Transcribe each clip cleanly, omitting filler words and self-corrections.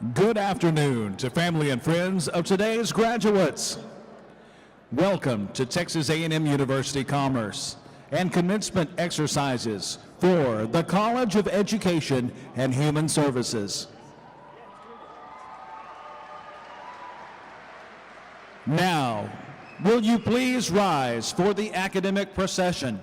Good afternoon to family and friends of today's graduates. Welcome to Texas A&M University Commerce and commencement exercises for the College of Education and Human Services. Now, will you please rise for the academic procession?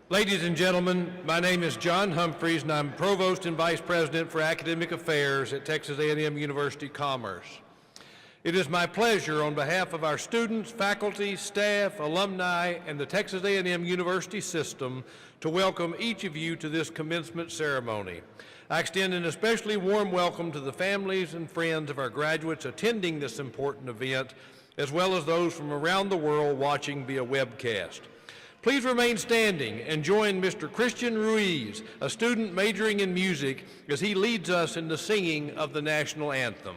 Ladies and gentlemen, my name is John Humphreys, and I'm Provost and Vice President for Academic Affairs at Texas A&M University Commerce. It is my pleasure on behalf of our students, faculty, staff, alumni, and the Texas A&M University system to welcome each of you to this commencement ceremony. I extend an especially warm welcome to the families and friends of our graduates attending this important event, as well as those from around the world watching via webcast. Please remain standing and join Mr. Christian Ruiz, a student majoring in music, as he leads us in the singing of the national anthem.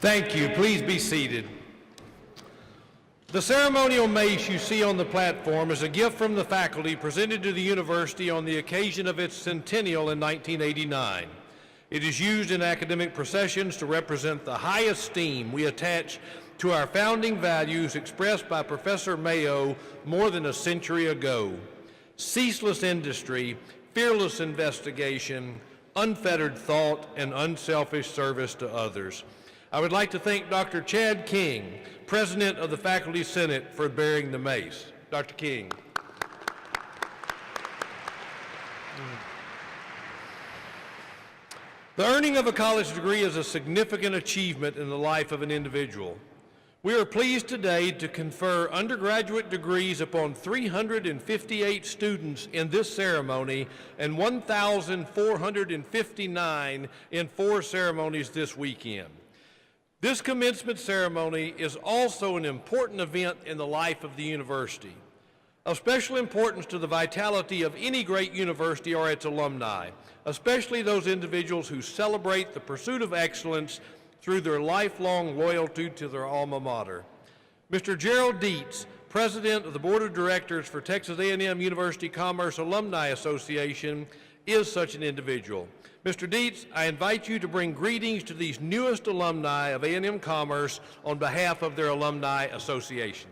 Thank you. Please be seated. The ceremonial mace you see on the platform is a gift from the faculty presented to the university on the occasion of its centennial in 1989. It is used in academic processions to represent the high esteem we attach to our founding values expressed by Professor Mayo more than a century ago: ceaseless industry, fearless investigation, unfettered thought, and unselfish service to others. I would like to thank Dr. Chad King, President of the Faculty Senate, for bearing the mace. Dr. King. The earning of a college degree is a significant achievement in the life of an individual. We are pleased today to confer undergraduate degrees upon 358 students in this ceremony and 1,459 in 4 ceremonies this weekend. This commencement ceremony is also an important event in the life of the university. Of special importance to the vitality of any great university are its alumni, especially those individuals who celebrate the pursuit of excellence through their lifelong loyalty to their alma mater. Mr. Gerald Dietz, President of the Board of Directors for Texas A&M University Commerce Alumni Association, is such an individual. Mr. Dietz, I invite you to bring greetings to these newest alumni of A&M Commerce on behalf of their Alumni Association.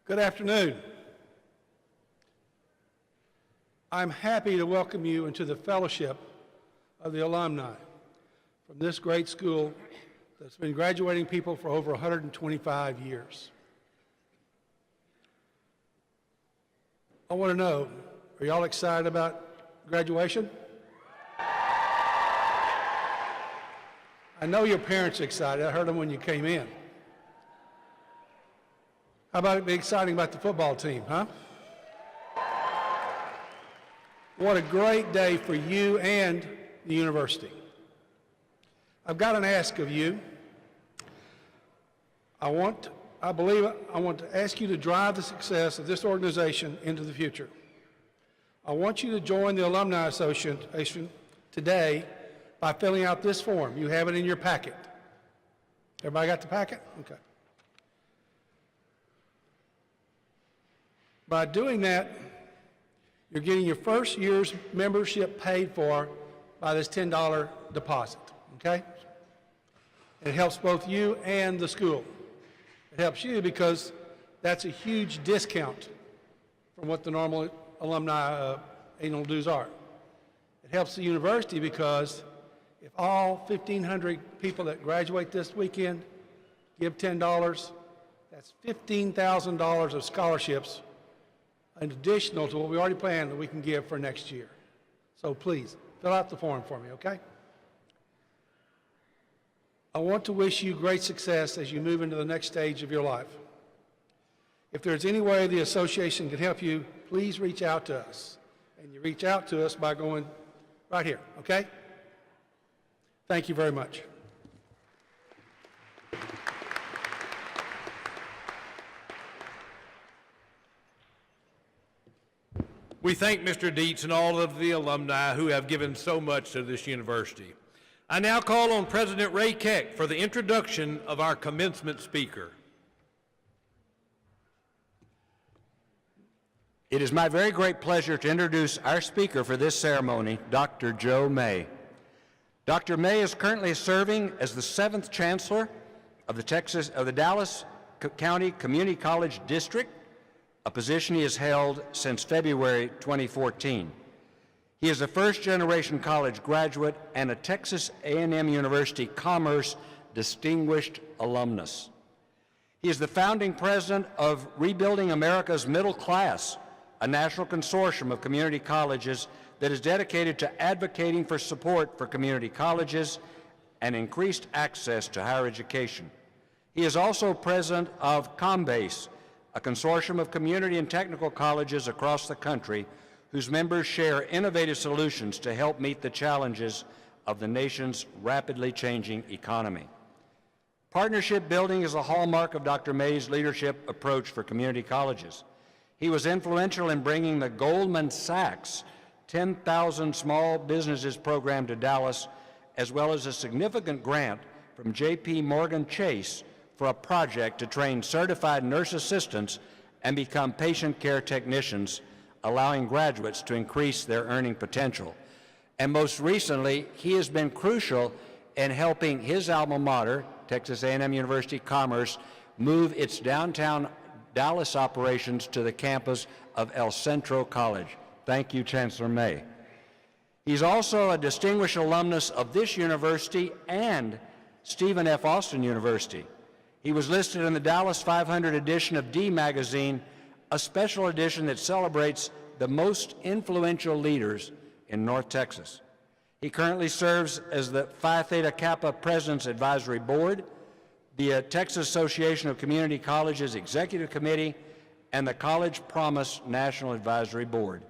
Good afternoon. I'm happy to welcome you into the fellowship of the alumni from this great school that's been graduating people for over 125 years. I want to know, are y'all excited about graduation? I know your parents are excited. I heard them when you came in. How about it be exciting about the football team, huh? What a great day for you and the university. I've got an ask of you. I want to ask you to drive the success of this organization into the future. I want you to join the Alumni Association today by filling out this form. You have it in your packet. Everybody got the packet? Okay. By doing that, You're getting your first year's membership paid for by this $10 deposit, okay? It helps both you and the school. It helps you because that's a huge discount from what the normal alumni annual dues are. It helps the university because if all 1,500 people that graduate this weekend give $10, that's $15,000 of scholarships, an additional to what we already planned that we can give for next year. So please, fill out the form for me, okay? I want to wish you great success as you move into the next stage of your life. If there's any way the association can help you, please reach out to us. And you reach out to us by going right here, okay? Thank you very much. We thank Mr. Dietz and all of the alumni who have given so much to this university. I now call on President Ray Keck for the introduction of our commencement speaker. It is my very great pleasure to introduce our speaker for this ceremony, Dr. Joe May. Dr. May is currently serving as the 7th Chancellor of the Dallas County Community College District, a position he has held since February 2014. He is a first-generation college graduate and a Texas A&M University Commerce Distinguished Alumnus. He is the founding president of Rebuilding America's Middle Class, a national consortium of community colleges that is dedicated to advocating for support for community colleges and increased access to higher education. He is also president of Combase, a consortium of community and technical colleges across the country whose members share innovative solutions to help meet the challenges of the nation's rapidly changing economy. Partnership building is a hallmark of Dr. May's leadership approach for community colleges. He was influential in bringing the Goldman Sachs 10,000 Small Businesses program to Dallas, as well as a significant grant from J.P. Morgan Chase for a project to train certified nurse assistants and become patient care technicians, allowing graduates to increase their earning potential. And most recently, he has been crucial in helping his alma mater, Texas A&M University Commerce, move its downtown Dallas operations to the campus of El Centro College. Thank you, Chancellor May. He's also a distinguished alumnus of this university and Stephen F. Austin University. He was listed in the Dallas 500 edition of D Magazine, a special edition that celebrates the most influential leaders in North Texas. He currently serves as the Phi Theta Kappa President's Advisory Board, the Texas Association of Community Colleges Executive Committee, and the College Promise National Advisory Board.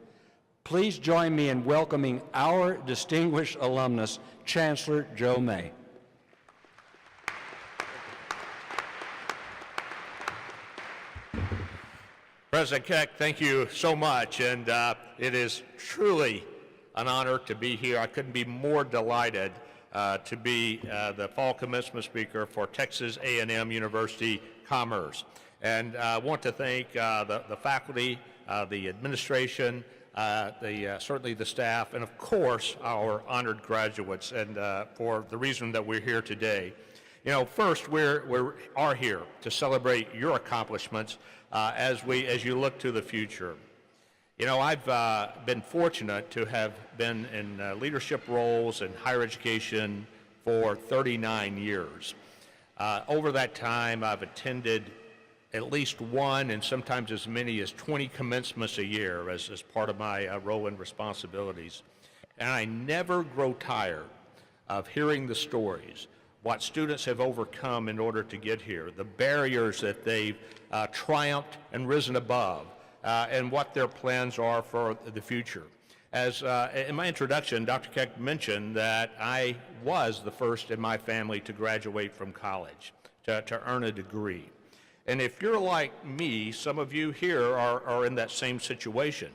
Please join me in welcoming our distinguished alumnus, Chancellor Joe May. President Keck, thank you so much, and it is truly an honor to be here. I couldn't be more delighted to be the fall commencement speaker for Texas A&M University Commerce. And I want to thank the faculty, the administration, certainly the staff, and of course our honored graduates, and for the reason that we're here today. You know, first, we are here to celebrate your accomplishments as you look to the future. You know, I've been fortunate to have been in leadership roles in higher education for 39 years. Over that time, I've attended at least one and sometimes as many as 20 commencements a year as part of my role and responsibilities. And I never grow tired of hearing the stories, what students have overcome in order to get here, the barriers that they've triumphed and risen above, and what their plans are for the future. As in my introduction, Dr. Keck mentioned that I was the first in my family to graduate from college, to earn a degree. And if you're like me, some of you here are in that same situation.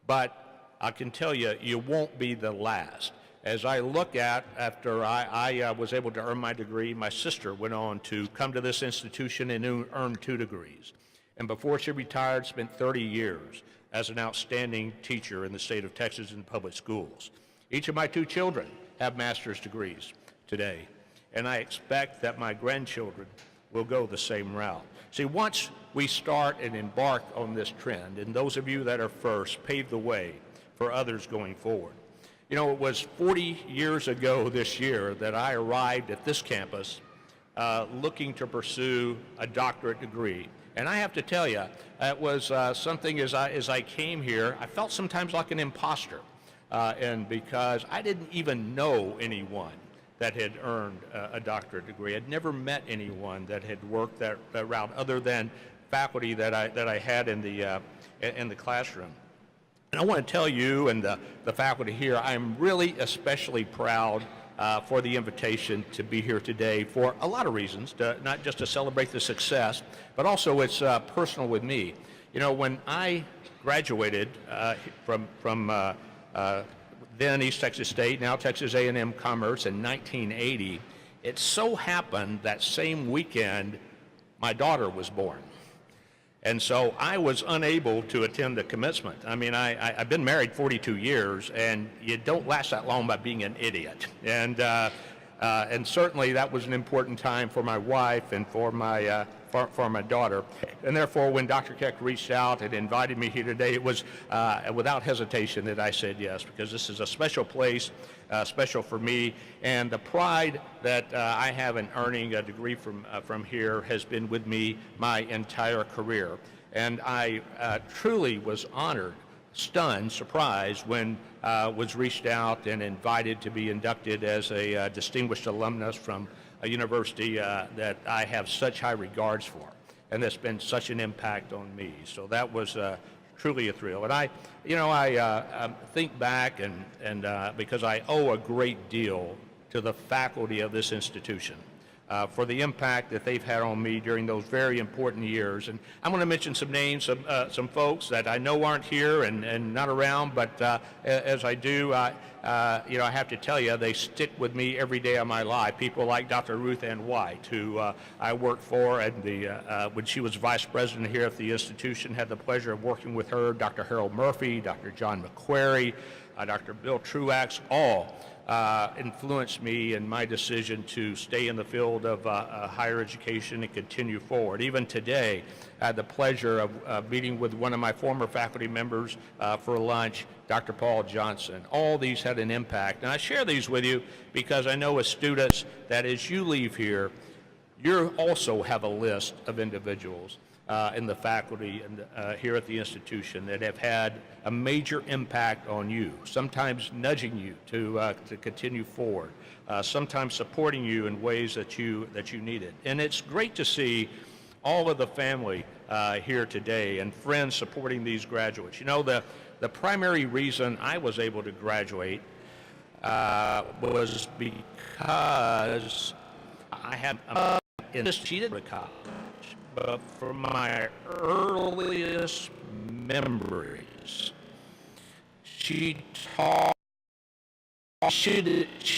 But I can tell you, you won't be the last. As I look at, after I was able to earn my degree, my sister went on to come to this institution and earn 2 degrees. and before she retired, spent 30 years as an outstanding teacher in the state of Texas in public schools. Each of my 2 children have master's degrees today, and I expect that my grandchildren will go the same route. See, once we start and embark on this trend, and those of you that are first pave the way for others going forward. You know, it was 40 years ago this year that I arrived at this campus looking to pursue a doctorate degree. And I have to tell you, it was something as I came here, I felt sometimes like an imposter. And because I didn't even know anyone that had earned a doctorate degree. I'd never met anyone that had worked that route other than faculty that I had in the classroom. And I want to tell you and the faculty here, I'm really especially proud for the invitation to be here today for a lot of reasons, not just to celebrate the success, but also it's personal with me. You know, when I graduated from then East Texas State, now Texas A&M Commerce in 1980, it so happened that same weekend my daughter was born. And so I was unable to attend the commencement. I mean, I've been married 42 years, and you don't last that long by being an idiot. And certainly that was an important time for my wife and for my daughter. And therefore, when Dr. Keck reached out and invited me here today, it was without hesitation that I said yes, because this is a special place, special for me, and the pride that I have in earning a degree from here has been with me my entire career. And I truly was honored, stunned, surprised when was reached out and invited to be inducted as a distinguished alumnus from a university that I have such high regards for, and that's been such an impact on me. So that was truly a thrill. And I think back and because I owe a great deal to the faculty of this institution for the impact that they've had on me during those very important years. And I'm going to mention some names, some folks that I know aren't here and not around, but as I do, I have to tell you, they stick with me every day of my life. People like Dr. Ruth Ann White, who I worked for when she was vice president here at the institution, had the pleasure of working with her, Dr. Harold Murphy, Dr. John McQuarrie, Dr. Bill Truax, all influenced me in my decision to stay in the field of higher education and continue forward. Even today, I had the pleasure of meeting with one of my former faculty members for lunch, Dr. Paul Johnson. All these had an impact. And I share these with you because I know as students that as you leave here, you also have a list of individuals in the faculty and here at the institution that have had a major impact on you, sometimes nudging you to continue forward, sometimes supporting you in ways that you needed. And it's great to see all of the family here today and friends supporting these graduates. You know, the primary reason I was able to graduate was because I had cheated at college. But from my earliest memories, she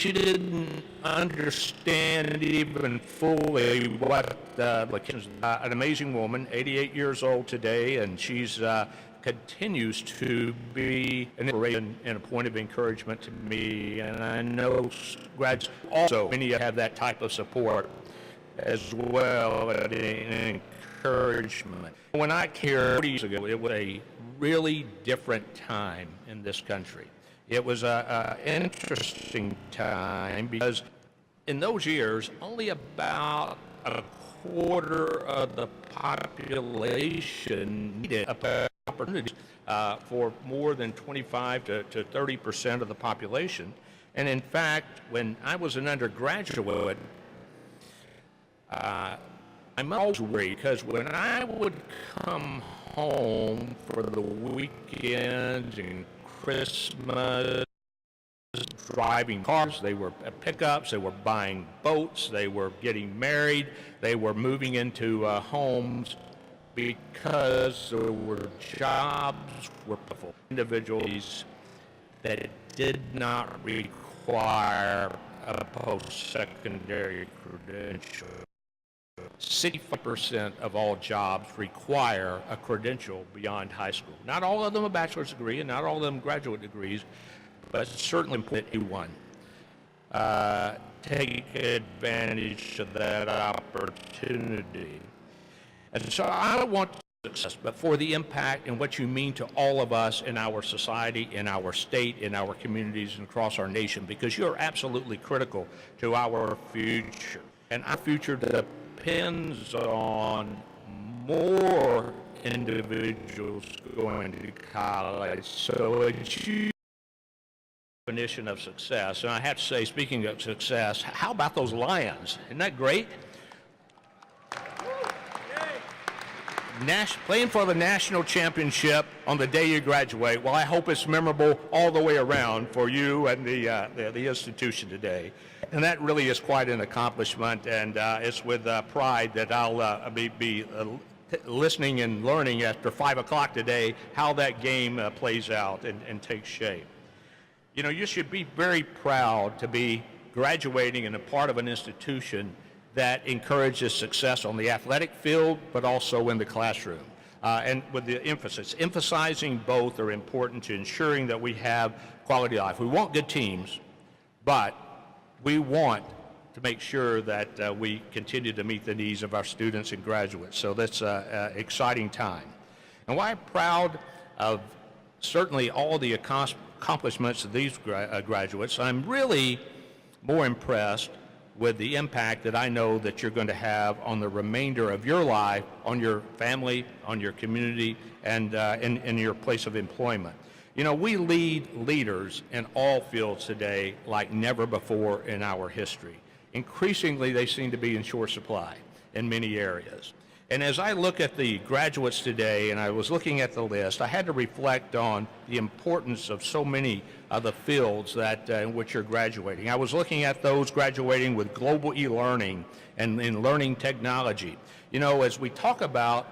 didn't understand even fully what an amazing woman, 88 years old today, and she's continues to be an inspiration and a point of encouragement to me. And I know graduates also, many have that type of support as well as encouragement. When I came 40 years ago, it was a really different time in this country. It was an interesting time because in those years, only about a quarter of the population needed opportunities for more than 25 to 30% of the population. And in fact, when I was an undergraduate, I'm always worried because when I would come home for the weekends and Christmas, driving cars, they were pickups, they were buying boats, they were getting married, they were moving into homes because there were jobs were for individuals that did not require a post-secondary credential. 65% of all jobs require a credential beyond high school. Not all of them a bachelor's degree and not all of them graduate degrees, but it's certainly important that anyone take advantage of that opportunity. And so I want success, but for the impact and what you mean to all of us in our society, in our state, in our communities, and across our nation, because you're absolutely critical to our future. And our future depends on more individuals going to college. So it's your definition of success. And I have to say, speaking of success, how about those Lions? Isn't that great? Playing for the national championship on the day you graduate, well, I hope it's memorable all the way around for you and the institution today. And that really is quite an accomplishment, and it's with pride that I'll be listening and learning after 5 o'clock today how that game plays out and takes shape. You know, you should be very proud to be graduating and a part of an institution that encourages success on the athletic field, but also in the classroom. And with the emphasis, emphasizing both are important to ensuring that we have quality life. We want good teams, but we want to make sure that we continue to meet the needs of our students and graduates. So that's an exciting time. And why I'm proud of certainly all the accomplishments of these graduates, I'm really more impressed with the impact that I know that you're going to have on the remainder of your life, on your family, on your community, and in your place of employment. You know, we lead leaders in all fields today like never before in our history. Increasingly, they seem to be in short supply in many areas. And as I look at the graduates today, and I was looking at the list, I had to reflect on the importance of so many of the fields that in which you're graduating. I was looking at those graduating with global e-learning and in learning technology. You know, as we talk about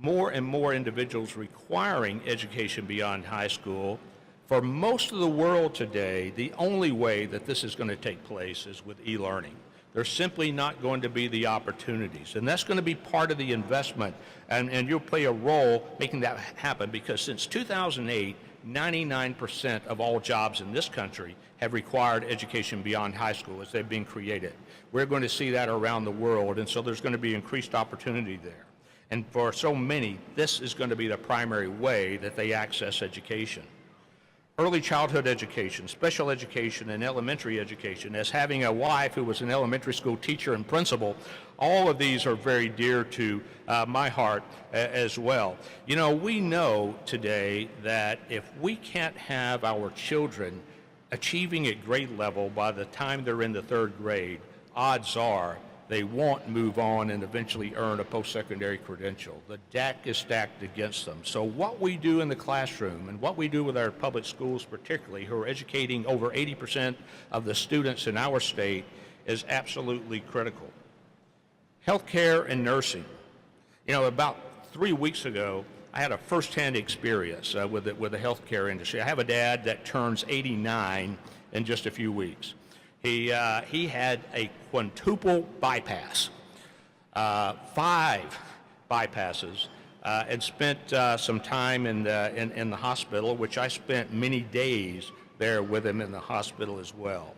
more and more individuals requiring education beyond high school, for most of the world today, the only way that this is going to take place is with e-learning. There's simply not going to be the opportunities. And that's going to be part of the investment, and you'll play a role making that happen, because since 2008, 99% of all jobs in this country have required education beyond high school as they've been created. We're going to see that around the world, and so there's going to be increased opportunity there. And for so many, this is going to be the primary way that they access education. Early childhood education, special education, and elementary education. As having a wife who was an elementary school teacher and principal, all of these are very dear to my heart as well. You know, we know today that if we can't have our children achieving at grade level by the time they're in the 3rd grade, odds are they won't move on and eventually earn a post-secondary credential. The deck is stacked against them. So what we do in the classroom and what we do with our public schools particularly, who are educating over 80% of the students in our state, is absolutely critical. Healthcare and nursing. You know, about 3 weeks ago, I had a firsthand experience with the healthcare industry. I have a dad that turns 89 in just a few weeks. He had a quintuple bypass, 5 bypasses, and spent some time in the hospital, which I spent many days there with him in the hospital as well.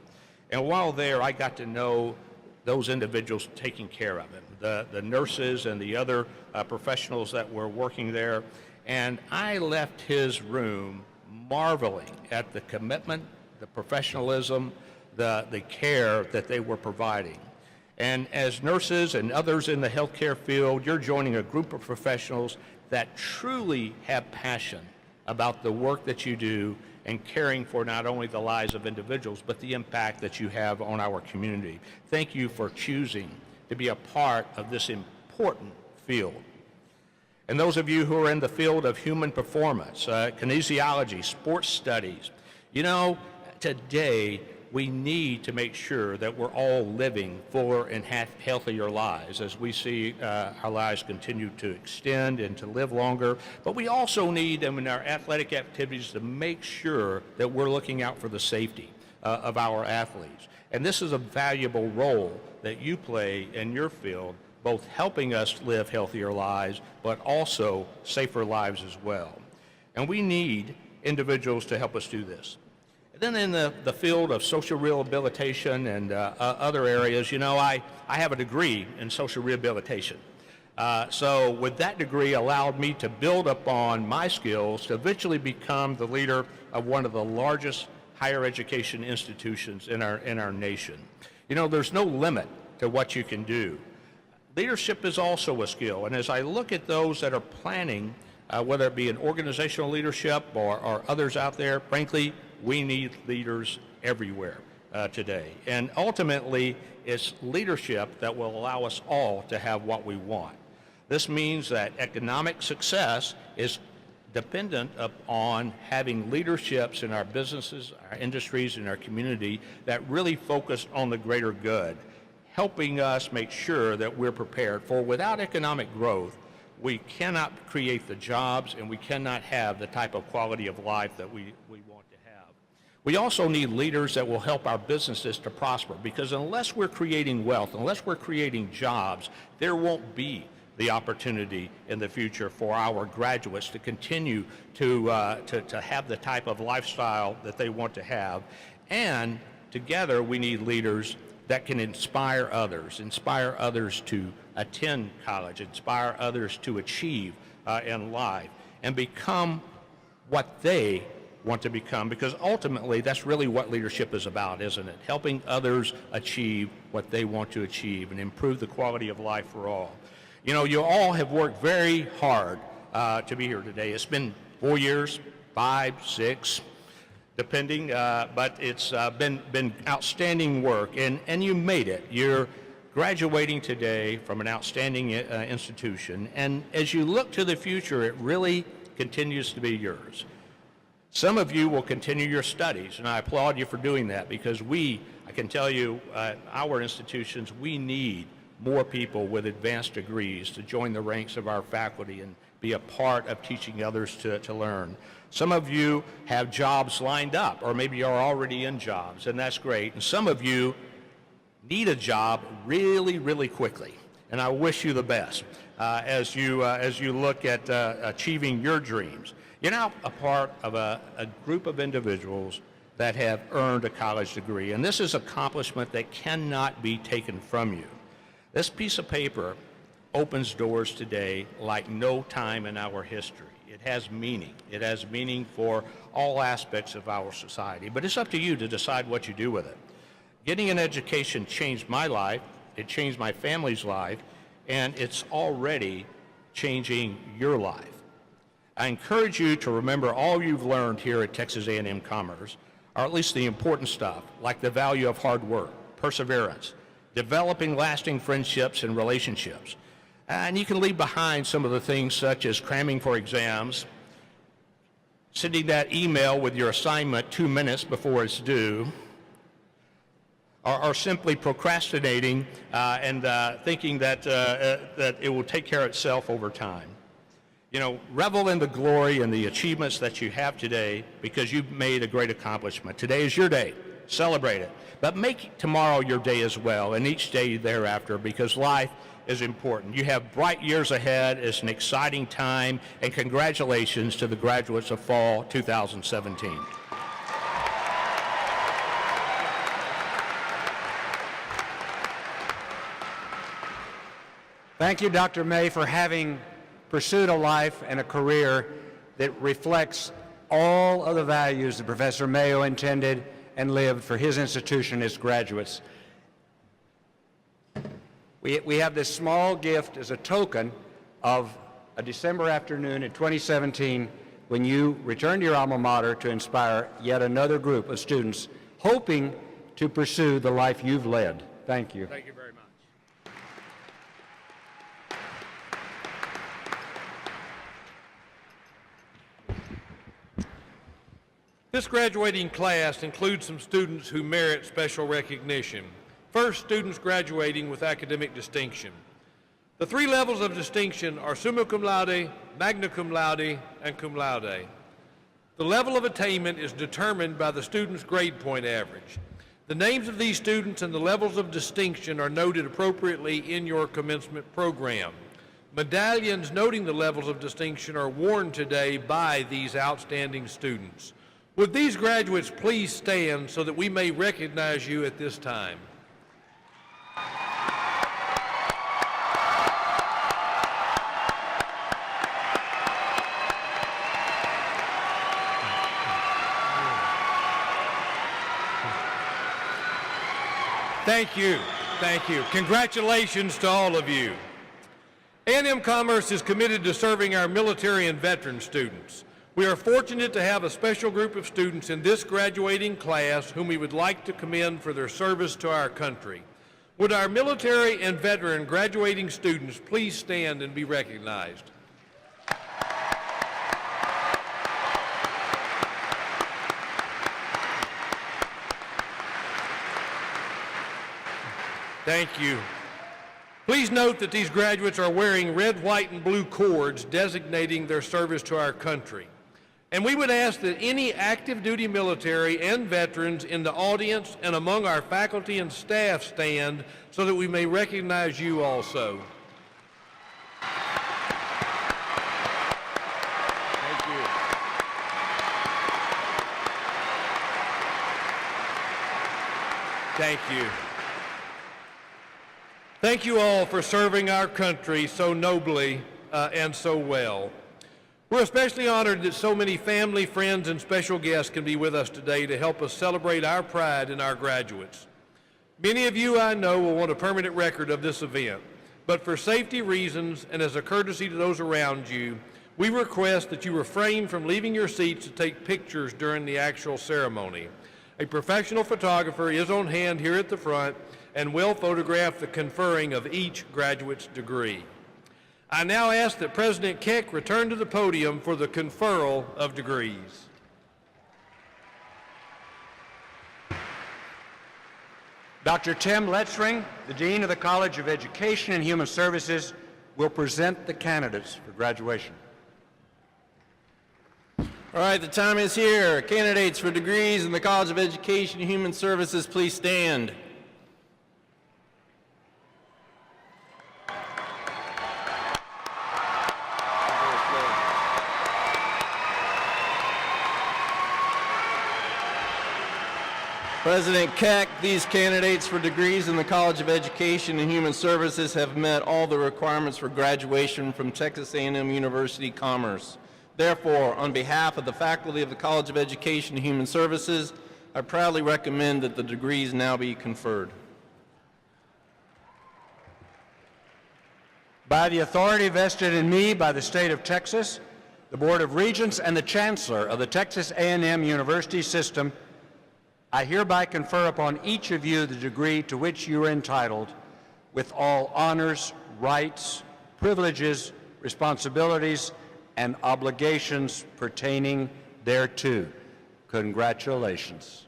And while there, I got to know those individuals taking care of him, the nurses and the other professionals that were working there. And I left his room marveling at the commitment, the professionalism, the care that they were providing. And as nurses and others in the healthcare field, you're joining a group of professionals that truly have passion about the work that you do and caring for not only the lives of individuals, but the impact that you have on our community. Thank you for choosing to be a part of this important field. And those of you who are in the field of human performance, kinesiology, sports studies, you know, today we need to make sure that we're all living fuller and healthier lives as we see our lives continue to extend and to live longer. But we also need, in our athletic activities, to make sure that we're looking out for the safety of our athletes. And this is a valuable role that you play in your field both helping us live healthier lives, but also safer lives as well. And we need individuals to help us do this. And then in the field of social rehabilitation and other areas, you know, I have a degree in social rehabilitation. So with that degree allowed me to build upon my skills to eventually become the leader of one of the largest higher education institutions in our nation. You know, there's no limit to what you can do. Leadership is also a skill, and as I look at those that are planning, whether it be in organizational leadership or others out there, frankly, we need leaders everywhere today. And ultimately, it's leadership that will allow us all to have what we want. This means that economic success is dependent upon having leaderships in our businesses, our industries, and our community that really focus on the greater good, helping us make sure that we're prepared. For without economic growth, we cannot create the jobs and we cannot have the type of quality of life that we want to have. We also need leaders that will help our businesses to prosper, because unless we're creating wealth, unless we're creating jobs, there won't be the opportunity in the future for our graduates to continue to have the type of lifestyle that they want to have. And together we need leaders that can inspire others to attend college, inspire others to achieve in life, and become what they want to become, because ultimately that's really what leadership is about, isn't it? Helping others achieve what they want to achieve and improve the quality of life for all. You know, you all have worked very hard to be here today. It's been 4 years, 5, 6, depending, but it's been outstanding work, and you made it. You're graduating today from an outstanding institution, and as you look to the future, it really continues to be yours. Some of you will continue your studies, and I applaud you for doing that, because I can tell you, our institutions, we need more people with advanced degrees to join the ranks of our faculty and be a part of teaching others to learn. Some of you have jobs lined up, or maybe you're already in jobs, and that's great. And some of you need a job really, really quickly, and I wish you the best as you look at achieving your dreams. You're now a part of a group of individuals that have earned a college degree, and this is accomplishment that cannot be taken from you. This piece of paper opens doors today like no time in our history. It has meaning. It has meaning for all aspects of our society, but it's up to you to decide what you do with it. Getting an education changed my life, it changed my family's life, and it's already changing your life. I encourage you to remember all you've learned here at Texas A&M Commerce, or at least the important stuff, like the value of hard work, perseverance, developing lasting friendships and relationships. And you can leave behind some of the things such as cramming for exams, sending that email with your assignment 2 minutes before it's due, or simply procrastinating and thinking that it will take care of itself over time. You know, revel in the glory and the achievements that you have today, because you've made a great accomplishment. Today is your day. Celebrate it. But make tomorrow your day as well, and each day thereafter, because life is important. You have bright years ahead. It's an exciting time, and congratulations to the graduates of Fall 2017. Thank you, Dr. May, for having pursued a life and a career that reflects all of the values that Professor Mayo intended and lived for his institution and its graduates. We have this small gift as a token of a December afternoon in 2017 when you return to your alma mater to inspire yet another group of students hoping to pursue the life you've led. Thank you. Thank you very much. This graduating class includes some students who merit special recognition. First, students graduating with academic distinction. The 3 levels of distinction are summa cum laude, magna cum laude, and cum laude. The level of attainment is determined by the student's grade point average. The names of these students and the levels of distinction are noted appropriately in your commencement program. Medallions noting the levels of distinction are worn today by these outstanding students. Would these graduates please stand so that we may recognize you at this time? Thank you. Thank you. Congratulations to all of you. A&M Commerce is committed to serving our military and veteran students. We are fortunate to have a special group of students in this graduating class whom we would like to commend for their service to our country. Would our military and veteran graduating students please stand and be recognized? Thank you. Please note that these graduates are wearing red, white, and blue cords designating their service to our country. And we would ask that any active duty military and veterans in the audience and among our faculty and staff stand so that we may recognize you also. Thank you. Thank you. Thank you all for serving our country so nobly and so well. We're especially honored that so many family, friends, and special guests can be with us today to help us celebrate our pride in our graduates. Many of you I know will want a permanent record of this event, but for safety reasons and as a courtesy to those around you, we request that you refrain from leaving your seats to take pictures during the actual ceremony. A professional photographer is on hand here at the front and will photograph the conferring of each graduate's degree. I now ask that President Keck return to the podium for the conferral of degrees. Dr. Tim Letzring, the Dean of the College of Education and Human Services, will present the candidates for graduation. All right, the time is here. Candidates for degrees in the College of Education and Human Services, please stand. President Keck, these candidates for degrees in the College of Education and Human Services have met all the requirements for graduation from Texas A&M University Commerce. Therefore, on behalf of the faculty of the College of Education and Human Services, I proudly recommend that the degrees now be conferred. By the authority vested in me by the state of Texas, the Board of Regents, and the Chancellor of the Texas A&M University System, I hereby confer upon each of you the degree to which you are entitled, with all honors, rights, privileges, responsibilities, and obligations pertaining thereto. Congratulations.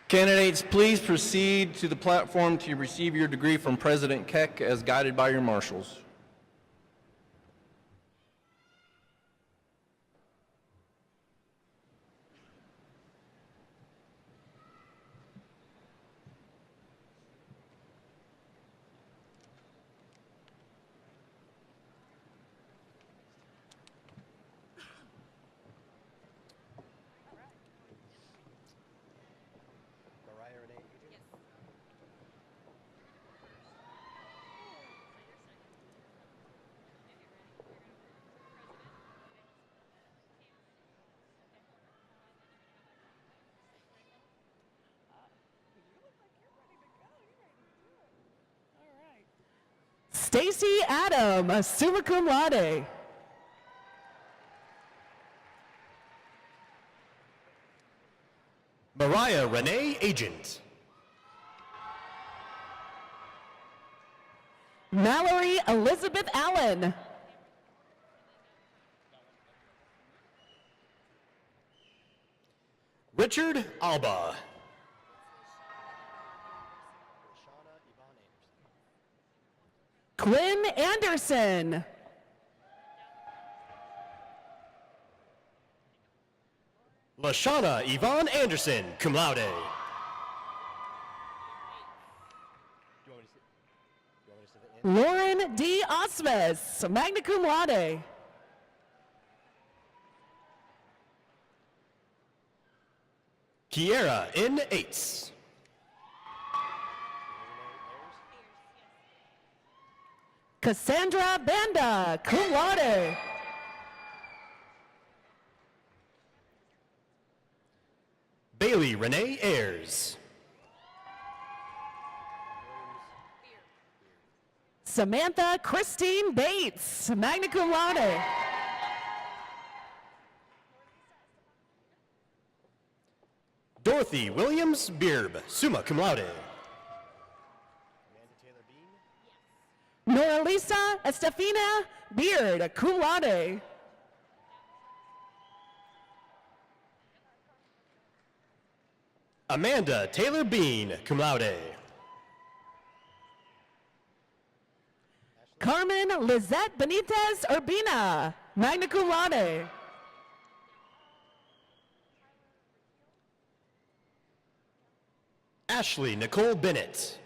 Candidates, please proceed to the platform to receive your degree from President Keck as guided by your marshals. Stacy Adam, summa cum laude. Mariah Renee Agent. Mallory Elizabeth Allen. Richard Alba. Quinn Anderson. Lashana Yvonne Anderson, cum laude. Lauren D. Osmus, magna cum laude. Kiera N. Ates. Cassandra Banda, cum laude. Bailey Renee Ayers. Samantha Christine Bates, magna cum laude. Dorothy Williams Beerb, summa cum laude. Nora Lisa Estefina Beard, cum laude. Amanda Taylor Bean, cum laude. Carmen Lizette Benitez Urbina, magna cum laude. Ashley Nicole Bennett.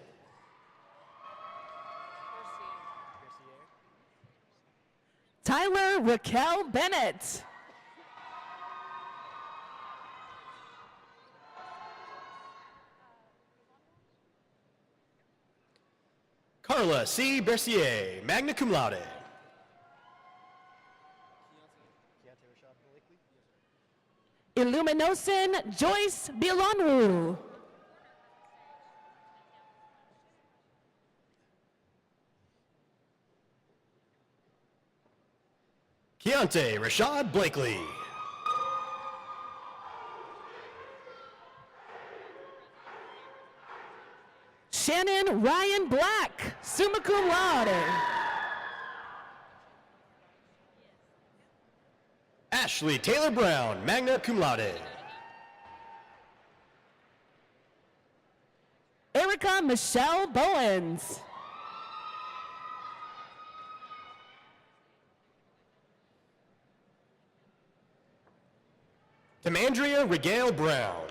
Tyler Raquel Bennett. Carla C. Bercier, magna cum laude. Illuminosin Joyce Bilonwu. Keontae Rashad Blakely. Shannon Ryan Black, summa cum laude. Ashley Taylor Brown, magna cum laude. Erica Michelle Bowens. Tamandria Regale Brown.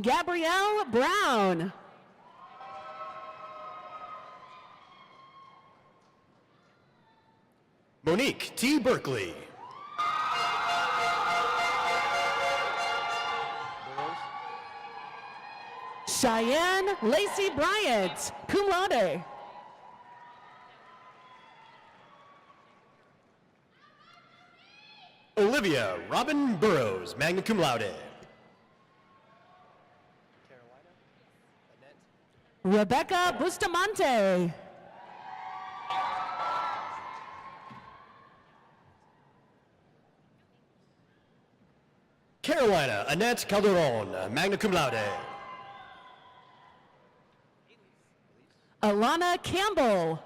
Gabrielle Brown. Monique T. Berkeley. Cheyenne Lacey Bryant, cum laude. Olivia Robin Burrows, magna cum laude. Rebecca Bustamante. Carolina Annette Calderon, magna cum laude. Alana Campbell.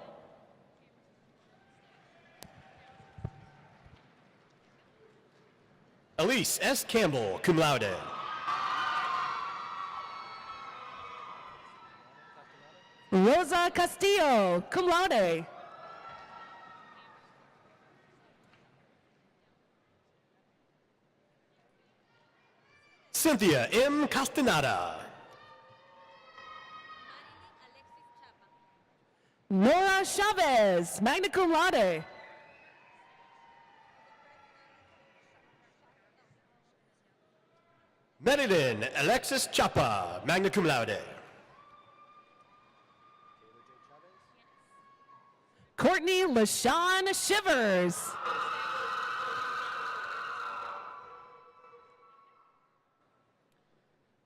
Elise S. Campbell, cum laude. Rosa Castillo, cum laude. Cynthia M. Castaneda. Nora Chavez, magna cum laude. Meriden Alexis Chapa, magna cum laude. Courtney LaShawn Shivers.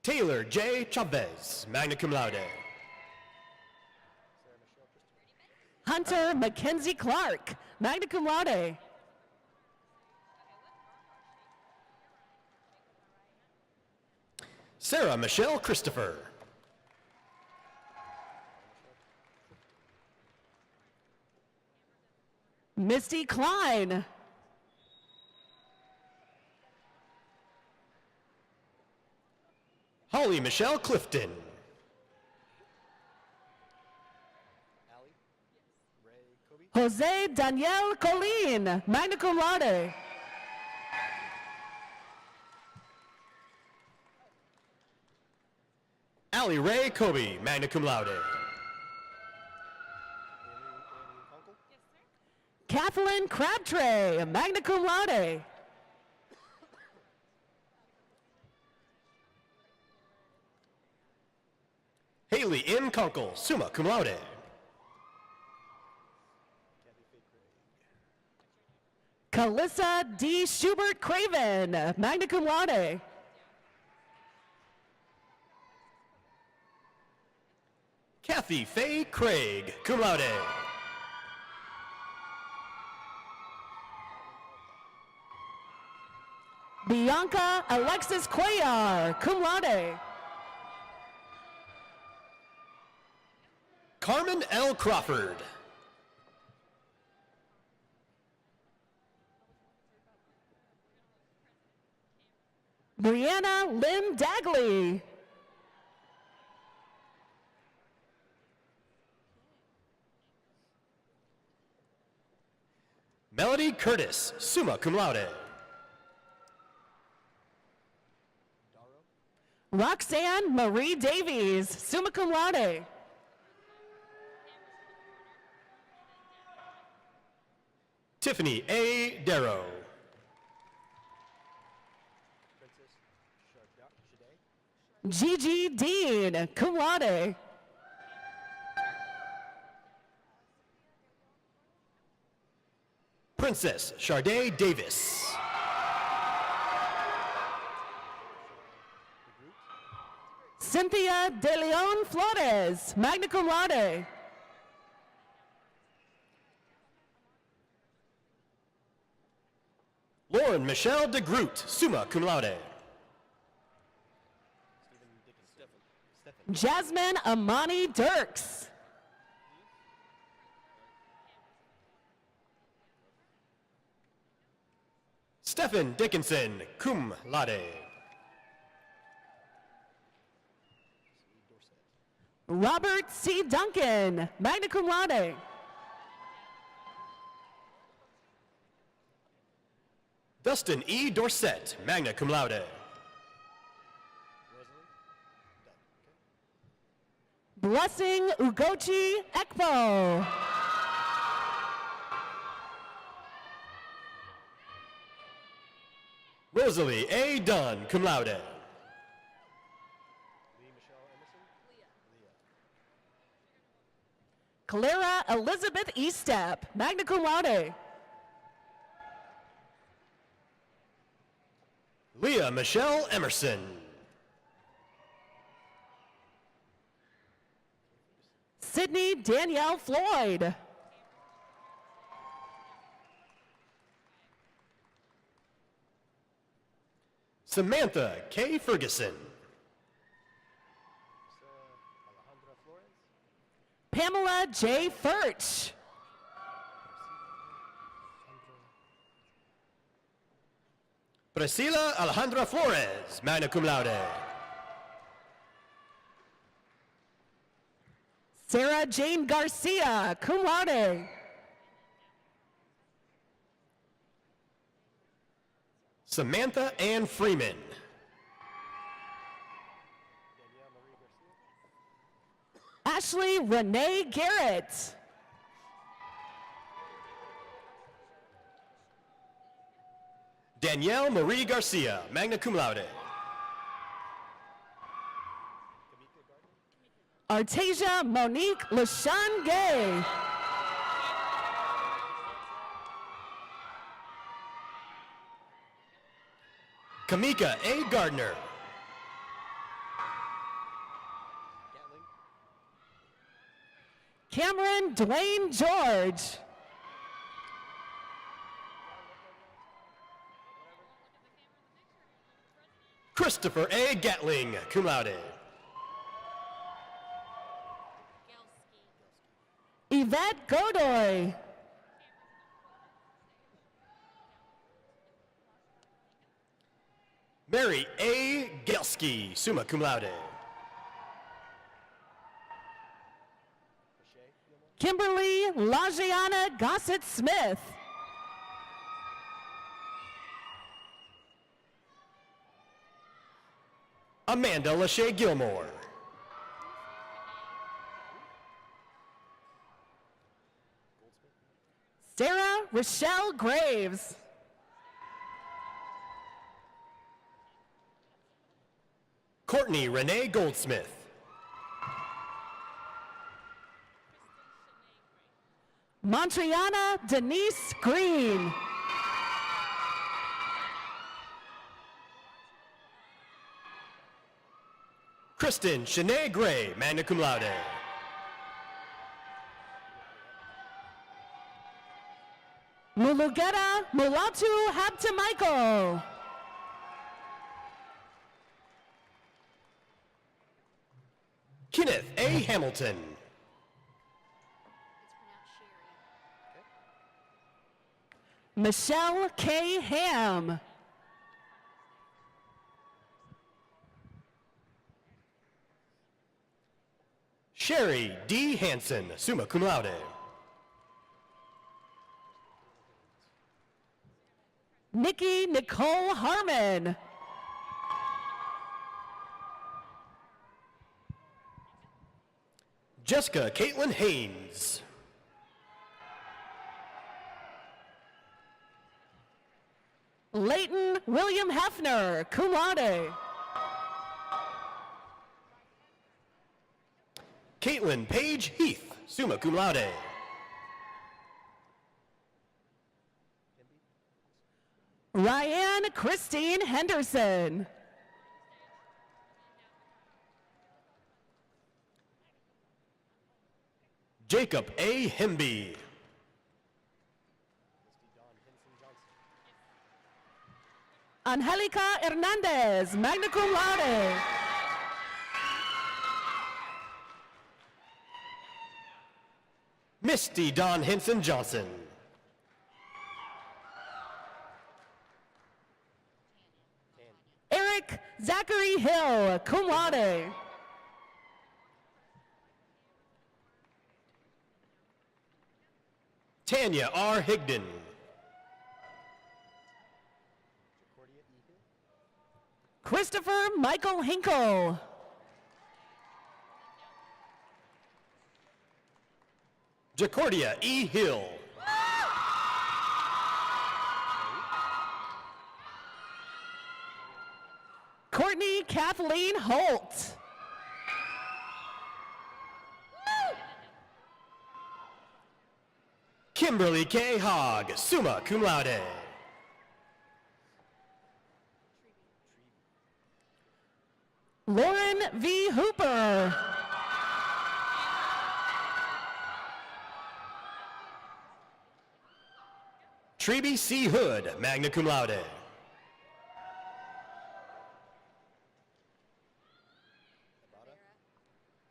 Taylor J. Chavez, magna cum laude. Hunter Mackenzie Clark, magna cum laude. Sarah Michelle Christopher. Misty Klein. Holly Michelle Clifton. Jose Daniel Colin, magna cum laude. Allie Ray Kobe, magna cum laude. Kathleen Crabtree, magna cum laude. Haley N. Kunkel, summa cum laude. Calissa D. Schubert Craven, magna cum laude. Kathy Faye Craig, cum laude. Bianca Alexis Cuellar, cum laude. Carmen L. Crawford. Brianna Lynn Dagley. Melody Curtis, summa cum laude. Roxanne Marie Davies, summa cum laude. Tiffany A. Darrow. Gigi Dean, cum laude. Princess Charday Davis. Cynthia De Leon Flores, magna cum laude. Lauren Michelle de Groot, summa cum laude. Jasmine Amani Dirks. Stephen Dickinson, cum laude. Robert C. Duncan, magna cum laude. Dustin E. Dorset, magna cum laude. Blessing Ugochi Ekpo. Rosalie A. Dunn, cum laude. Clara Elizabeth Estep, magna cum laude. Leah Michelle Emerson. Sydney Danielle Floyd. Samantha K. Ferguson. Pamela J. Furch. Priscilla Alejandra Flores, magna cum laude. Sarah Jane Garcia, cum laude. Samantha Ann Freeman. Ashley Renee Garrett. Danielle Marie Garcia, magna cum laude. Artasia Monique LaShawn Gay. Kamika A. Gardner. Cameron Dwayne George. Christopher A. Gatling, cum laude. Yvette Godoy. Mary A. Gelski, summa cum laude. Kimberly Lajiana Gossett-Smith. Amanda Lachey Gilmore. Sarah Rochelle Graves. Courtney Renee Goldsmith. Montriana Denise Green. Kristen Shanae Gray, magna cum laude. Mulugeta Mulatu Habta Michael. Kenneth A. Hamilton. Michelle K. Ham. Sherry D. Hansen, summa cum laude. Nikki Nicole Harmon. Jessica Caitlin Haynes. Leighton William Hefner, cum laude. Caitlin Paige Heath, summa cum laude. Ryan Christine Henderson. Jacob A. Hemby. Angelica Hernandez, magna cum laude. Misty Dawn Henson Johnson. Eric Zachary Hill, cum laude. Tanya R. Higdon. Christopher Michael Hinkle. Jacordia E. Hill. Courtney Kathleen Holt. Kimberly K. Hogg, summa cum laude. Lauren V. Hooper. Treby C. Hood, magna cum laude.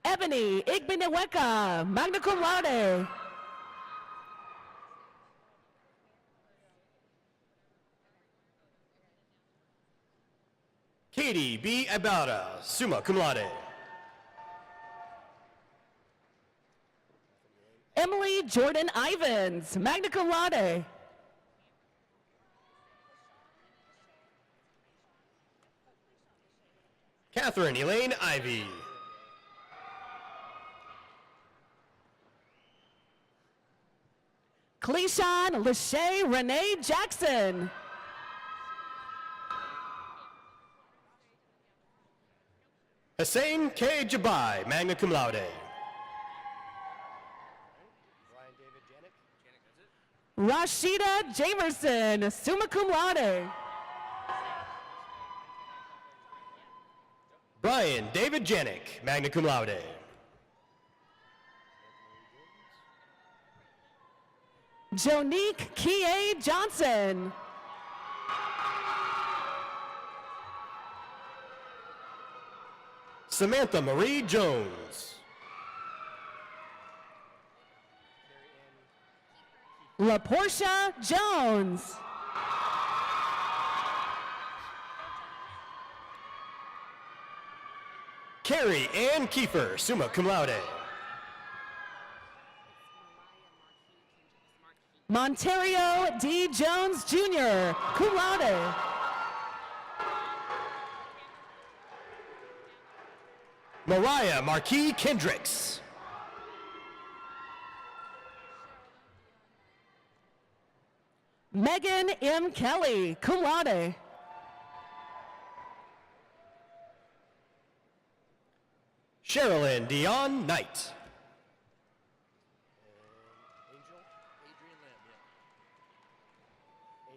Ebony Igbeneweka, magna cum laude. Katie B. Abada, summa cum laude. Emily Jordan Ivans, magna cum laude. Catherine Elaine Ivy. Cleishon Lachey Renee Jackson. Hussein K. Jabai, magna cum laude. Rashida Jamerson, summa cum laude. Brian David Janik, magna cum laude. Jonique Kie Johnson. Samantha Marie Jones. LaPortia Jones. Carrie Ann Kiefer, summa cum laude. Monterio D. Jones, Jr., cum laude. Mariah Marquis Kendricks. Megan M. Kelly, cum laude. Sherilyn Dion Knight.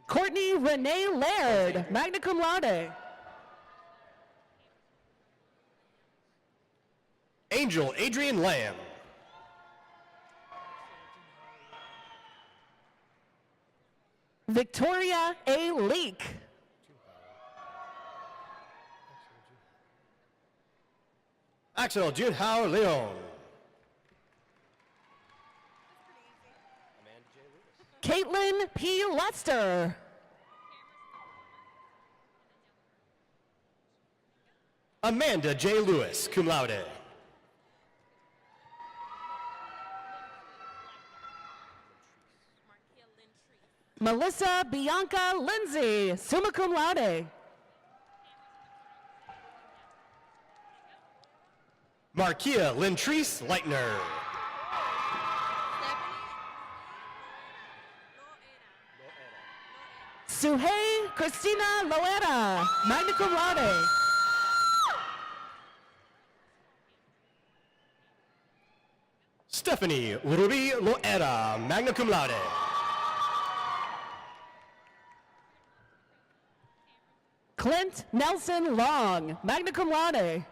Courtney Renee Laird, magna cum laude. Angel Adrian Lamb. Victoria A. Leak. Axel Junhao Leon. Caitlin P. Lester. Amanda J. Lewis, cum laude. Melissa Bianca Lindsay, summa cum laude. Markia Lintrice Leitner. Suhey Christina Loera, magna cum laude. Stephanie Ruby Loera, magna cum laude. Clint Nelson Long, magna cum laude.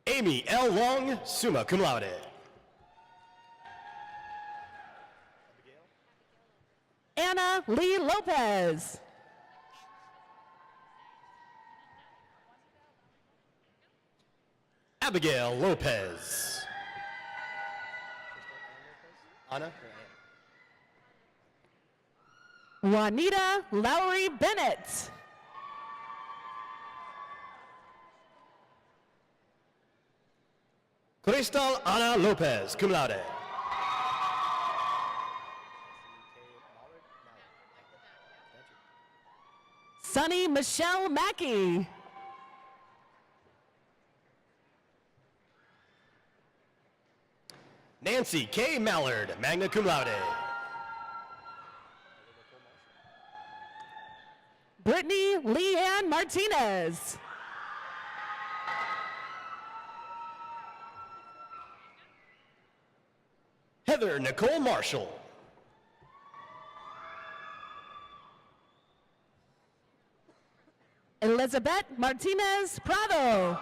Amy L. Long, summa cum laude. Anna Lee Lopez. Abigail Lopez. Anna? Juanita Lowry Bennett. Cristal Ana Lopez, cum laude. Sunny Michelle Mackey. Nancy K. Mallard, magna cum laude. Brittany Leanne Martinez. Heather Nicole Marshall. Elizabeth Martinez Prado.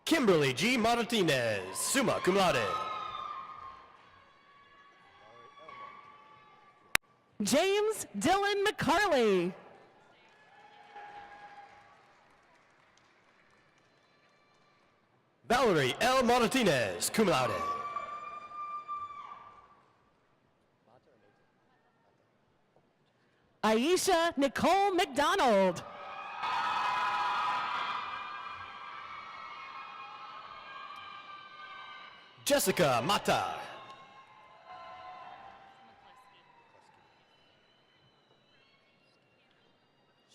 Kimberly G. Martinez, summa cum laude. James Dylan McCarley. Valerie L. Martinez, cum laude. Aisha Nicole McDonald. Jessica Mata.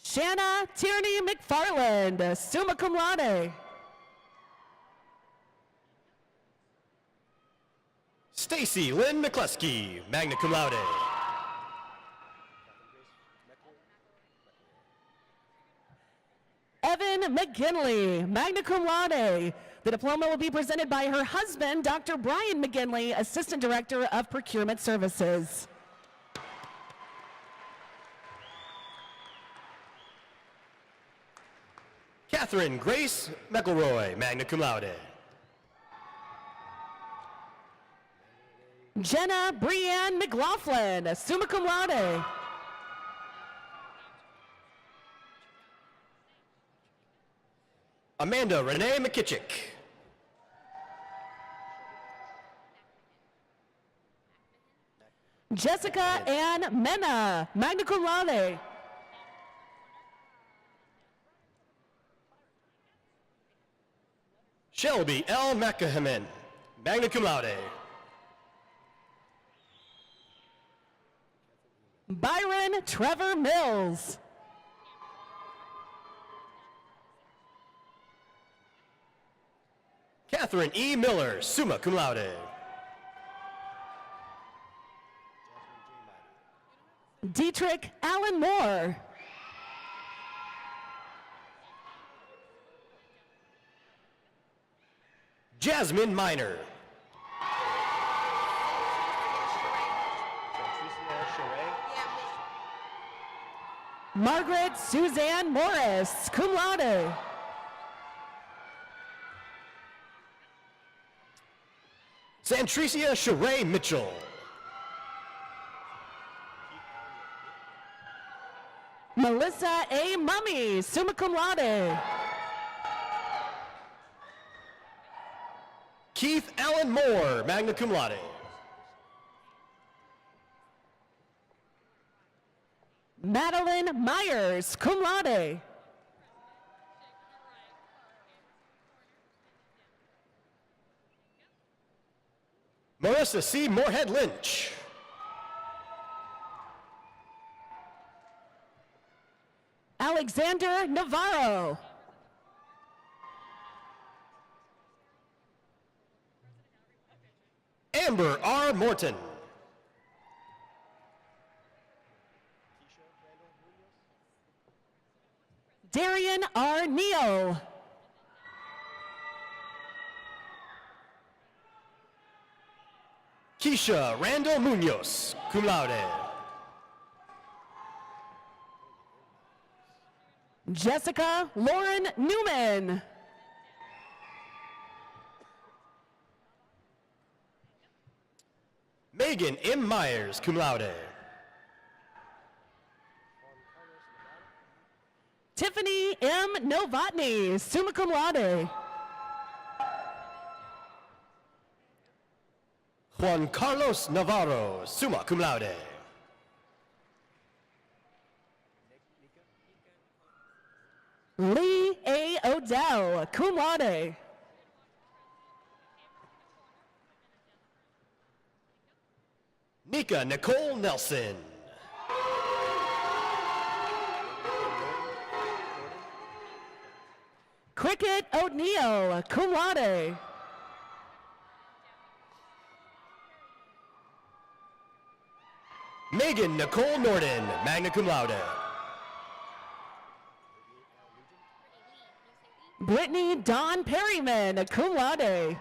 Shanna Tierney McFarland, summa cum laude. Stacy Lynn McCluskey, magna cum laude. Evan McGinley, magna cum laude. The diploma will be presented by her husband, Dr. Brian McGinley, Assistant Director of Procurement Services. Catherine Grace McElroy, magna cum laude. Jenna Breanne McLaughlin, summa cum laude. Amanda Renee McKitchick. Jessica Ann Mena, magna cum laude. Shelby L. McCahaman, magna cum laude. Byron Trevor Mills. Catherine E. Miller, summa cum laude. Dietrich Allen Moore. Jasmine Miner. Margaret Suzanne Morris, cum laude. Santricia Sheree Mitchell. Melissa A. Mummy, summa cum laude. Keith Allen Moore, magna cum laude. Madeline Myers, cum laude. Marissa C. Moorhead Lynch. Alexander Navarro. Amber R. Morton. Darian R. Neal. Keisha Randall Munoz, cum laude. Jessica Lauren Newman. Megan M. Myers, cum laude. Tiffany M. Novotny, summa cum laude. Juan Carlos Navarro, summa cum laude. Lee A. Odell, cum laude. Nika Nicole Nelson. Cricket O'Neill, cum laude. Megan Nicole Norden, magna cum laude. Brittany Dawn Perryman, cum laude.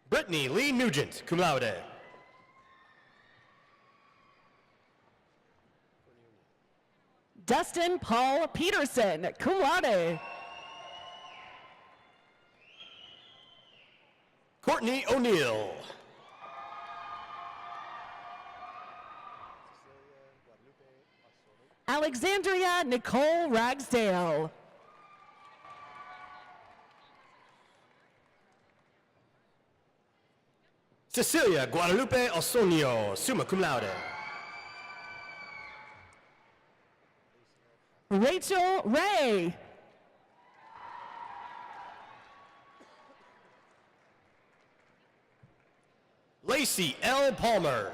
Brittany Lee Nugent, cum laude. Dustin Paul Peterson, cum laude. Courtney O'Neill. Alexandria Nicole Ragsdale. Cecilia Guadalupe Osonio, summa cum laude. Rachel Ray. Lacey L. Palmer.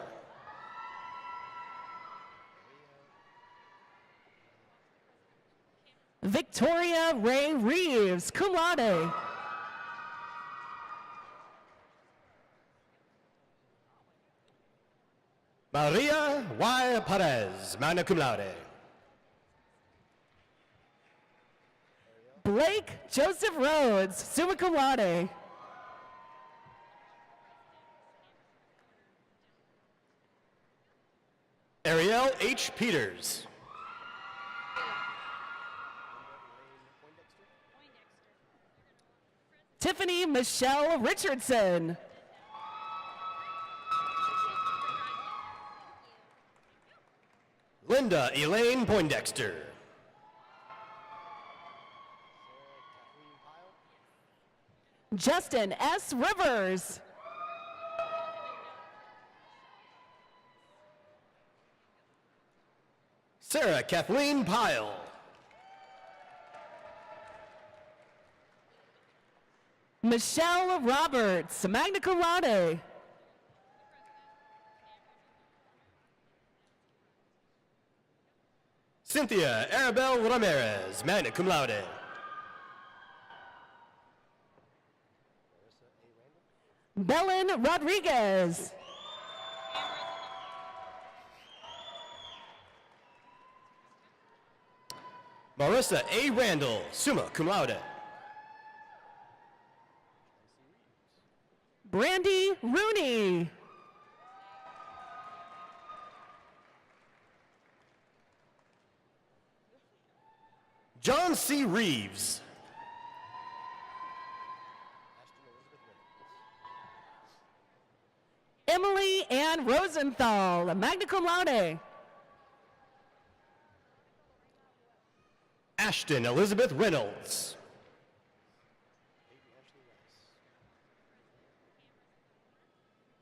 Victoria Ray Reeves, cum laude. Maria Y. Perez, magna cum laude. Blake Joseph Rhodes, summa cum laude. Ariel H. Peters. Tiffany Michelle Richardson. Linda Elaine Poindexter. Justin S. Rivers. Sarah Kathleen Pyle. Michelle Roberts, magna cum laude. Cynthia Arabel Ramirez, magna cum laude. Belen Rodriguez. Marissa A. Randall, summa cum laude. Brandy Rooney. John C. Reeves. Emily Ann Rosenthal, magna cum laude. Ashton Elizabeth Reynolds.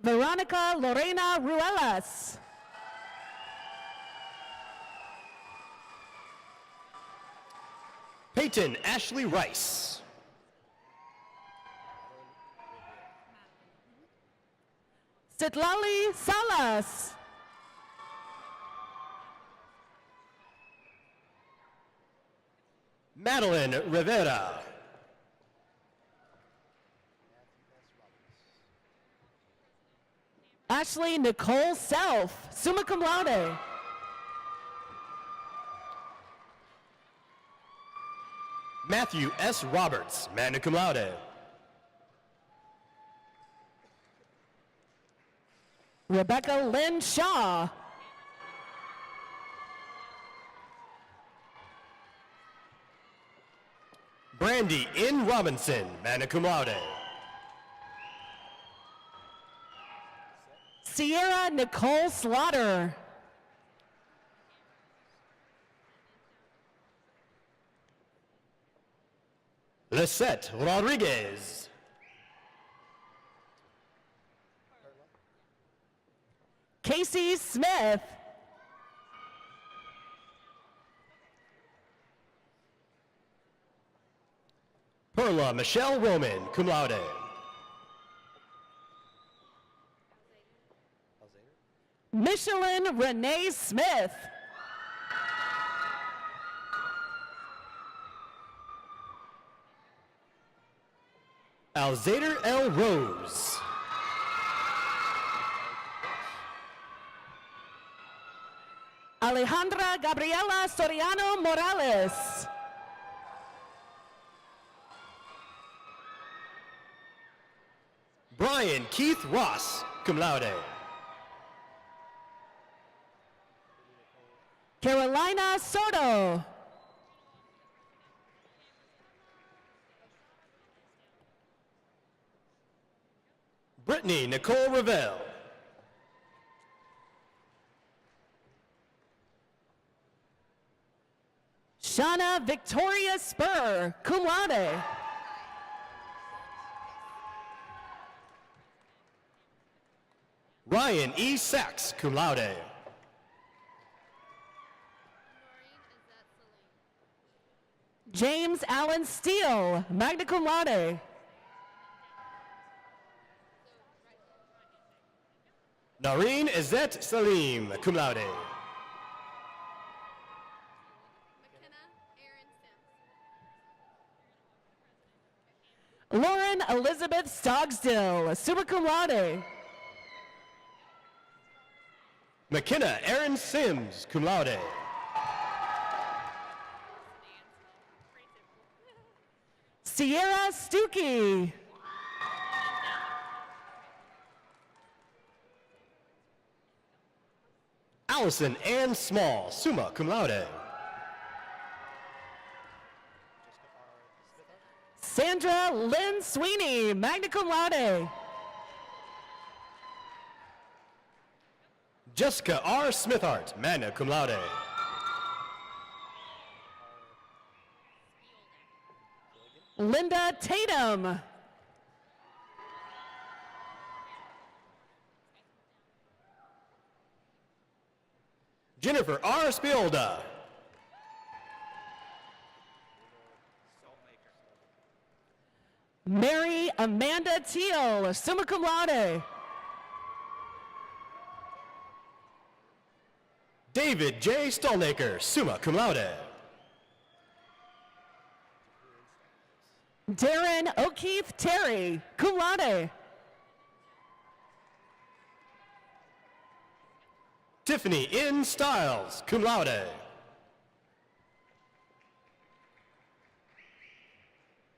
Veronica Lorena Ruelas. Peyton Ashley Rice. Citlali Salas. Madeline Rivera. Ashley Nicole Self, summa cum laude. Matthew S. Roberts, magna cum laude. Rebecca Lynn Shaw. Brandy N. Robinson, magna cum laude. Sierra Nicole Slaughter. Lisette Rodriguez. Casey Smith. Perla Michelle Roman, cum laude. Michelin Renee Smith. Alzader L. Rose. Alejandra Gabriela Soriano Morales. Brian Keith Ross, cum laude. Carolina Soto. Brittany Nicole Ravel. Shauna Victoria Spur, cum laude. Ryan E. Sachs, cum laude. James Allen Steele, magna cum laude. Noreen Izette Salim, cum laude. Lauren Elizabeth Stogsdill, summa cum laude. McKenna Aaron Sims, cum laude. Sierra Stuckey. Allison Ann Small, summa cum laude. Sandra Lynn Sweeney, magna cum laude. Jessica R. Smithart, magna cum laude. Linda Tatum. Jennifer R. Spiolda. Mary Amanda Teal, summa cum laude. David J. Stolnaker, summa cum laude. Darren O'Keefe Terry, cum laude. Tiffany N. Stiles, cum laude.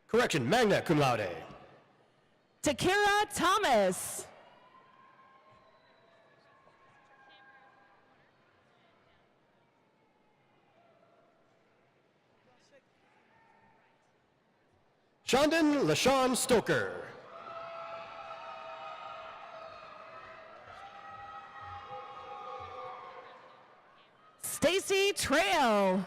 Correction, magna cum laude. Takira Thomas. Shondon LaShawn Stoker. Stacy Trail.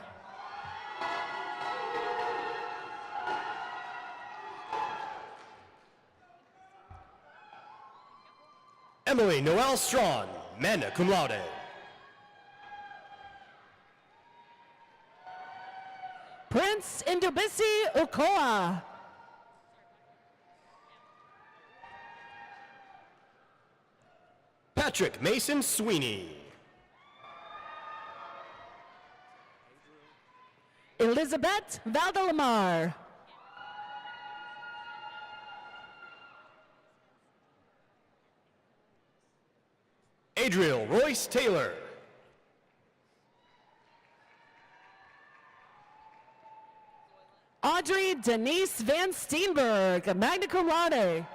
Emily Noel Strawn, magna cum laude. Prince Ndubisi Okoa. Patrick Mason Sweeney. Elizabeth Valdelamar. Adriel Royce Taylor. Audrey Denise Van Steenberg, magna cum laude.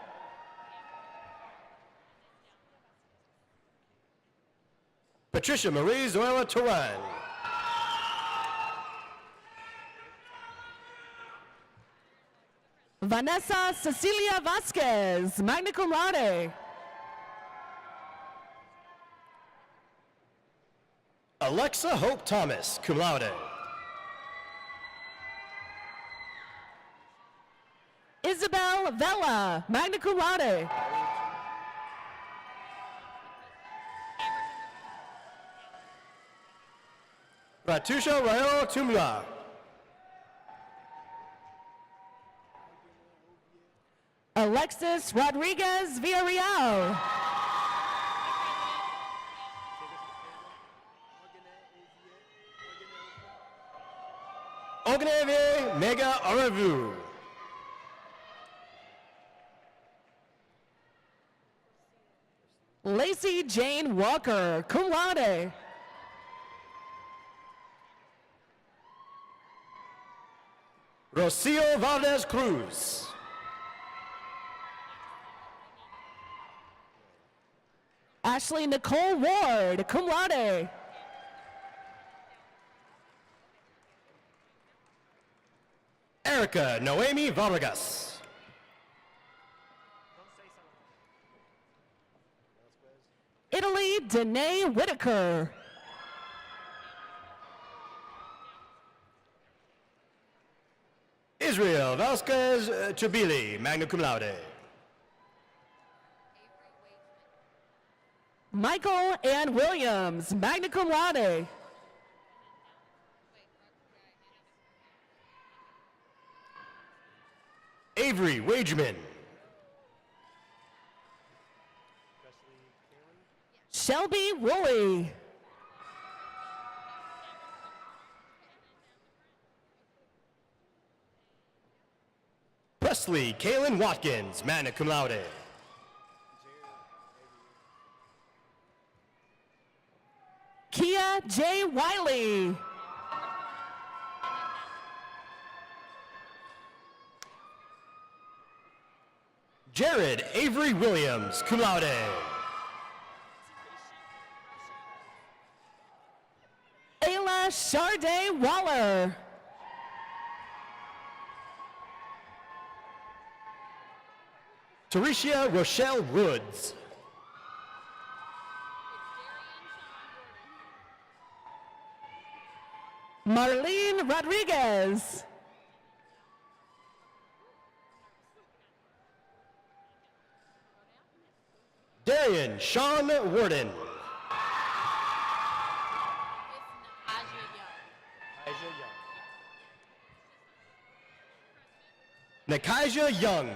Patricia Marie Zoella Turan. Vanessa Cecilia Vasquez, magna cum laude. Alexa Hope Thomas, cum laude. Isabel Vela, magna cum laude. Ratusha Rayo Tumla. Alexis Rodriguez Villarreal. Ogneve Mega Arevu. Lacey Jane Walker, cum laude. Rocio Valdez Cruz. Ashley Nicole Ward, cum laude. Erica Noemi Vargas. Italy Danae Whitaker. Israel Vasquez Chubili, magna cum laude. Michael Ann Williams, magna cum laude. Avery Wageman. Shelby Woolley. Presley Kaylin Watkins, magna cum laude. Kia J. Wiley. Jared Avery Williams, cum laude. Ayla Charday Waller. Teresia Rochelle Woods. Marlene Rodriguez. Darian Sean Warden. Nakaja Young.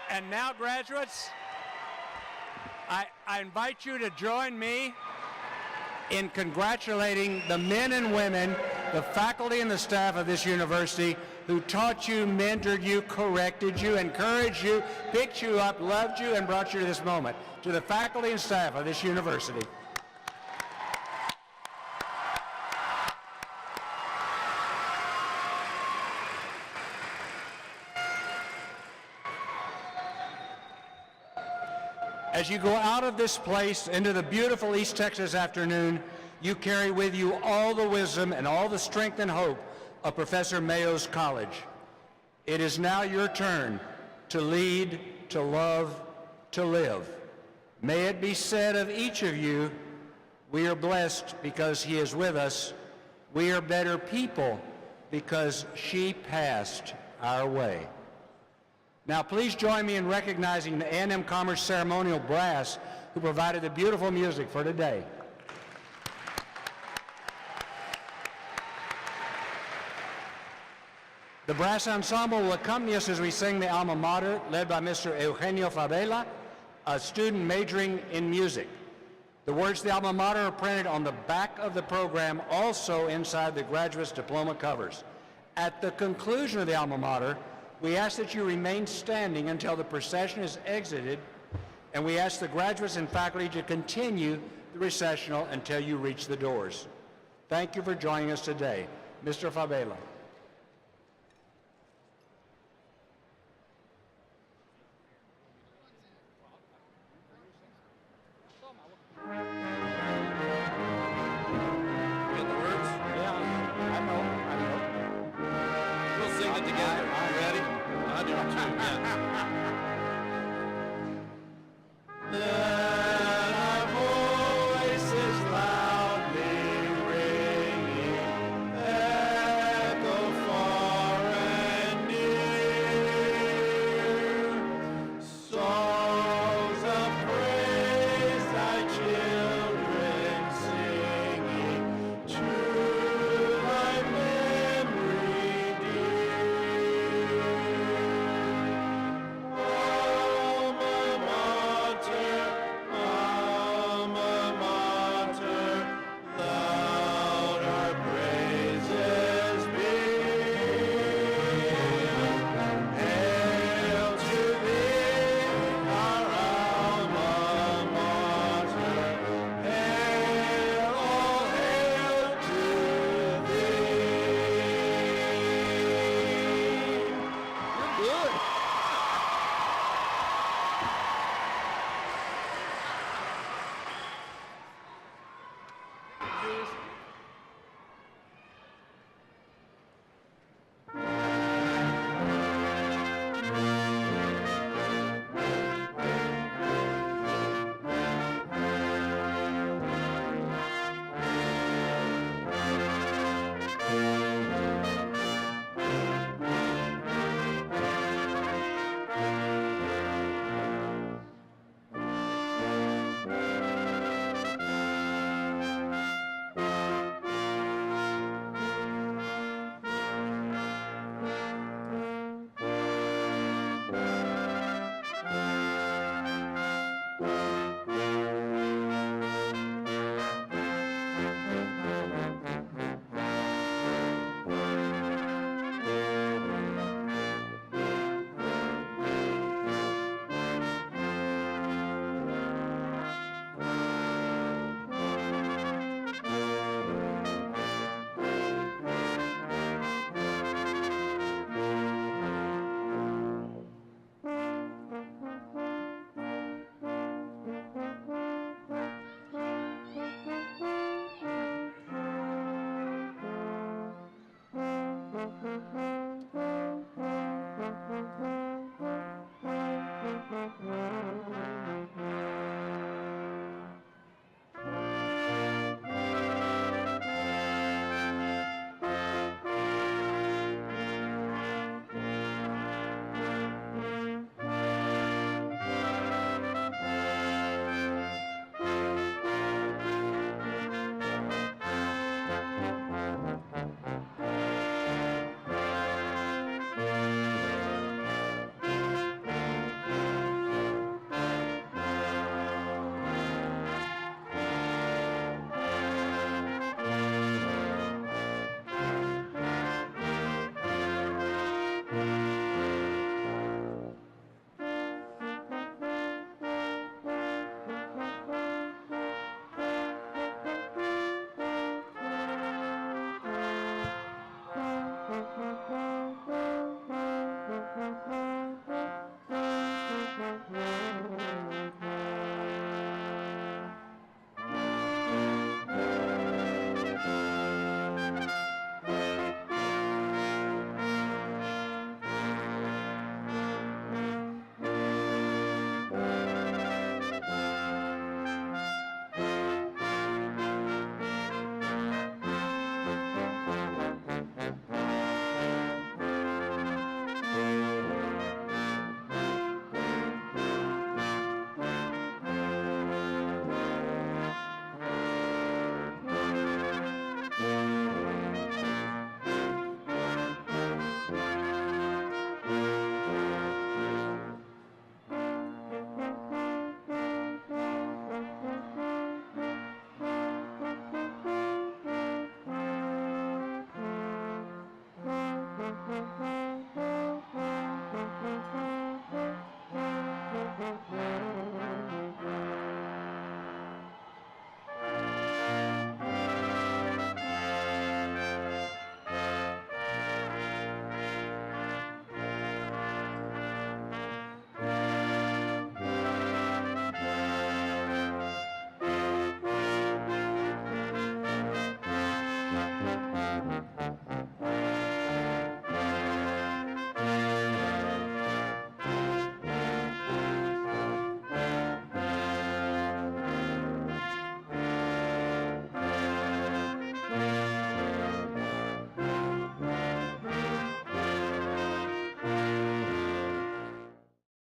And now, graduates, I invite you to join me in congratulating the men and women, the faculty and the staff of this university who taught you, mentored you, corrected you, encouraged you, picked you up, loved you, and brought you to this moment. To the faculty and staff of this university. As you go out of this place into the beautiful East Texas afternoon, you carry with you all the wisdom and all the strength and hope of Professor Mayo's College. It is now your turn to lead, to love, to live. May it be said of each of you, we are blessed because he is with us. We are better people because she passed our way. Now, please join me in recognizing the A&M Commerce Ceremonial Brass who provided the beautiful music for today. The brass ensemble will accompany us as we sing the Alma Mater, led by Mr. Eugenio Favela, a student majoring in music. The words of the Alma Mater are printed on the back of the program, also inside the graduate's diploma covers. At the conclusion of the Alma Mater, we ask that you remain standing until the procession is exited, and we ask the graduates and faculty to continue the recessional until you reach the doors. Thank you for joining us today. Mr. Favela.